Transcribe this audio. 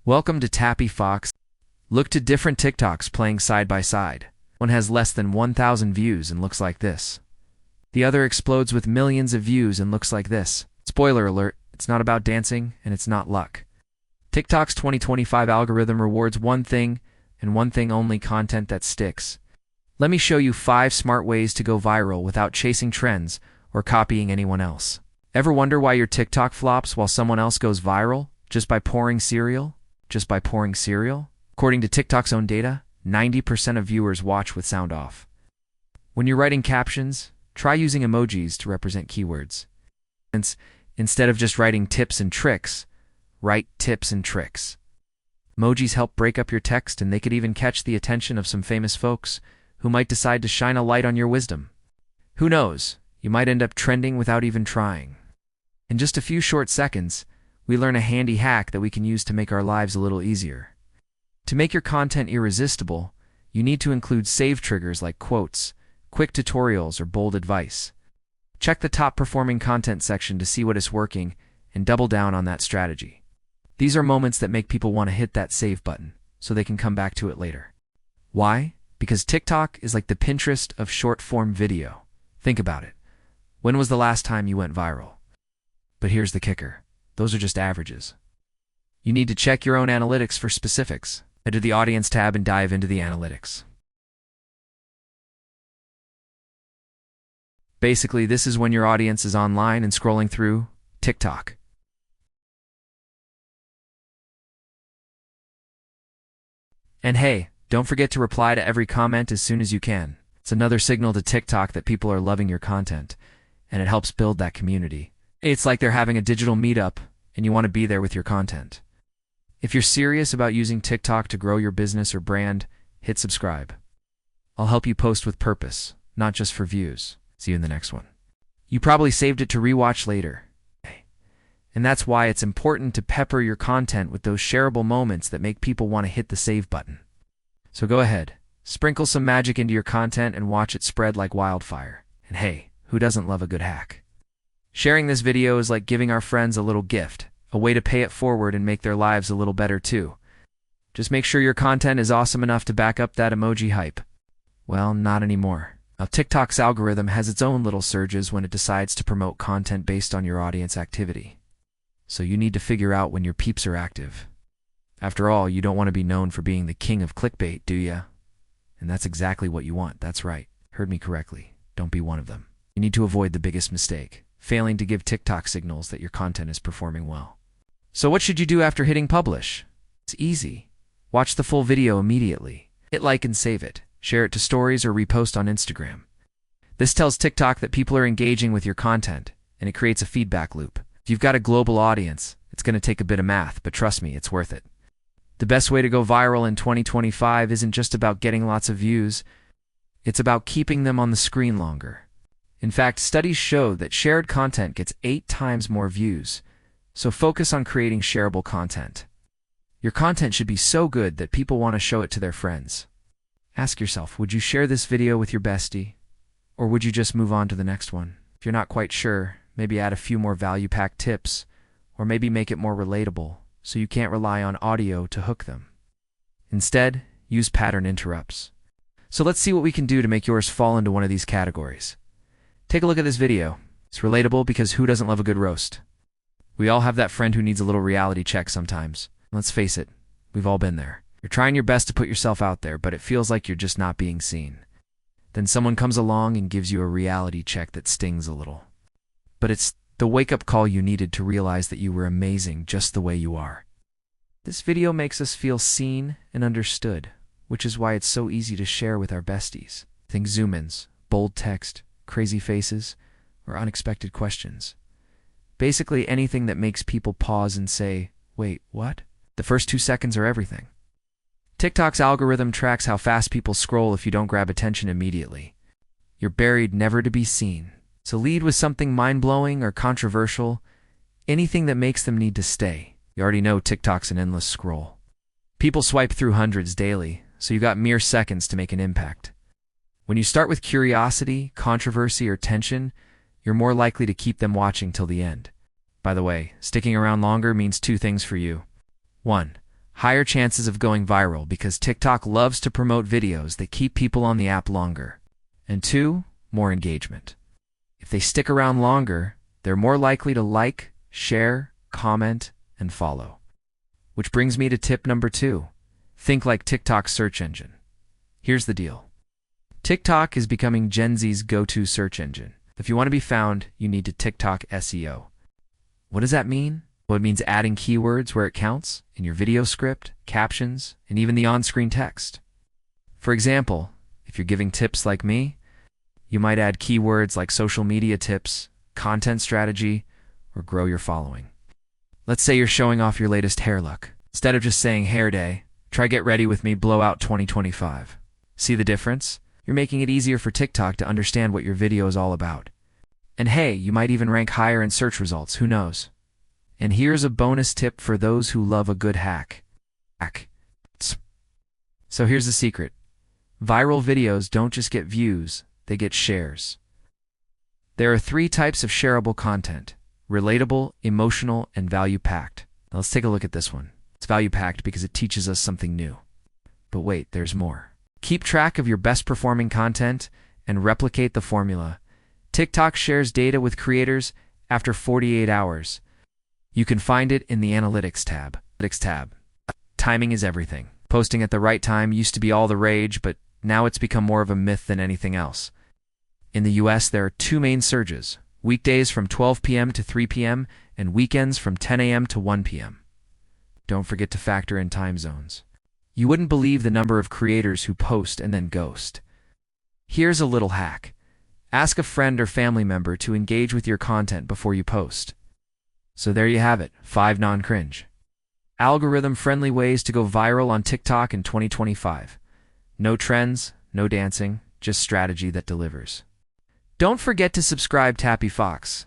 Welcome to Tappy Fox. Look to different TikToks playing side by side. One has less than 1,000 views and looks like this. The other explodes with millions of views and looks like this. Spoiler alert, it's not about dancing and it's not luck. TikTok's 2025 algorithm rewards one thing and one thing only: content that sticks. Let me show you 5 smart ways to go viral without chasing trends or copying anyone else. Ever wonder why your TikTok flops while someone else goes viral? Just by pouring cereal? According to TikTok's own data, 90% of viewers watch with sound off. When you're writing captions, try using emojis to represent keywords. Instead of just writing tips and tricks, write tips and tricks. Emojis help break up your text, and they could even catch the attention of some famous folks who might decide to shine a light on your wisdom. Who knows, you might end up trending without even trying. In just a few short seconds, we learn a handy hack that we can use to make our lives a little easier. To make your content irresistible, you need to include save triggers like quotes, quick tutorials, or bold advice. Check the top performing content section to see what is working and double down on that strategy. These are moments that make people want to hit that save button so they can come back to it later. Why? Because TikTok is like the Pinterest of short-form video. Think about it. When was the last time you went viral? But here's the kicker. Those are just averages. You need to check your own analytics for specifics. Head to the Audience tab and dive into the analytics. Basically, this is when your audience is online and scrolling through TikTok. And hey, don't forget to reply to every comment as soon as you can. It's another signal to TikTok that people are loving your content, and it helps build that community. It's like they're having a digital meetup, and you want to be there with your content. If you're serious about using TikTok to grow your business or brand, hit subscribe. I'll help you post with purpose, not just for views. See you in the next one. You probably saved it to rewatch later. And that's why it's important to pepper your content with those shareable moments that make people want to hit the save button. So go ahead, sprinkle some magic into your content and watch it spread like wildfire. And hey, who doesn't love a good hack? Sharing this video is like giving our friends a little gift, a way to pay it forward and make their lives a little better too. Just make sure your content is awesome enough to back up that emoji hype. Well, not anymore. Now, TikTok's algorithm has its own little surges when it decides to promote content based on your audience activity. So you need to figure out when your peeps are active. After all, you don't want to be known for being the king of clickbait, do ya? And that's exactly what you want. That's right. Heard me correctly. Don't be one of them. You need to avoid the biggest mistake: failing to give TikTok signals that your content is performing well. So what should you do after hitting publish? It's easy. Watch the full video immediately. Hit like and save it. Share it to stories or repost on Instagram. This tells TikTok that people are engaging with your content, and it creates a feedback loop. If you've got a global audience, it's going to take a bit of math, but trust me, it's worth it. The best way to go viral in 2025 isn't just about getting lots of views. It's about keeping them on the screen longer. In fact, studies show that shared content gets 8 times more views, so focus on creating shareable content. Your content should be so good that people want to show it to their friends. Ask yourself, would you share this video with your bestie? Or would you just move on to the next one? If you're not quite sure, maybe add a few more value-packed tips, or maybe make it more relatable, so you can't rely on audio to hook them. Instead, use pattern interrupts. So let's see what we can do to make yours fall into one of these categories. Take a look at this video. It's relatable because who doesn't love a good roast? We all have that friend who needs a little reality check sometimes. Let's face it, we've all been there. You're trying your best to put yourself out there, but it feels like you're just not being seen. Then someone comes along and gives you a reality check that stings a little. But it's the wake-up call you needed to realize that you were amazing just the way you are. This video makes us feel seen and understood, which is why it's so easy to share with our besties. Think zoom-ins, bold text, crazy faces, or unexpected questions. Basically anything that makes people pause and say, wait, what? The first 2 seconds are everything. TikTok's algorithm tracks how fast people scroll if you don't grab attention immediately. You're buried, never to be seen. So lead with something mind-blowing or controversial, anything that makes them need to stay. You already know TikTok's an endless scroll. People swipe through hundreds daily, so you got mere seconds to make an impact. When you start with curiosity, controversy, or tension, you're more likely to keep them watching till the end. By the way, sticking around longer means 2 things for you. 1. higher chances of going viral because TikTok loves to promote videos that keep people on the app longer. And 2, more engagement. If they stick around longer, they're more likely to like, share, comment, and follow. Which brings me to tip number 2. Think like TikTok's search engine. Here's the deal. TikTok is becoming Gen Z's go-to search engine. If you want to be found, you need to TikTok SEO. What does that mean? Well, it means adding keywords where it counts, in your video script, captions, and even the on-screen text. For example, if you're giving tips like me, you might add keywords like social media tips, content strategy, or grow your following. Let's say you're showing off your latest hair look. Instead of just saying hair day, try get ready with me blowout 2025. See the difference? You're making it easier for TikTok to understand what your video is all about. And hey, you might even rank higher in search results, who knows? And here's a bonus tip for those who love a good hack. So here's the secret. Viral videos don't just get views, they get shares. There are 3 types of shareable content: relatable, emotional, and value-packed. Now let's take a look at this one. It's value-packed because it teaches us something new. But wait, there's more. Keep track of your best-performing content and replicate the formula. TikTok shares data with creators after 48 hours. You can find it in the Analytics tab. Timing is everything. Posting at the right time used to be all the rage, but now it's become more of a myth than anything else. In the US, there are 2 main surges: weekdays from 12 p.m. to 3 p.m. and weekends from 10 a.m. to 1 p.m. Don't forget to factor in time zones. You wouldn't believe the number of creators who post and then ghost. Here's a little hack. Ask a friend or family member to engage with your content before you post. So there you have it, 5 non-cringe, algorithm-friendly ways to go viral on TikTok in 2025. No trends, no dancing, just strategy that delivers. Don't forget to subscribe, Tappy Fox.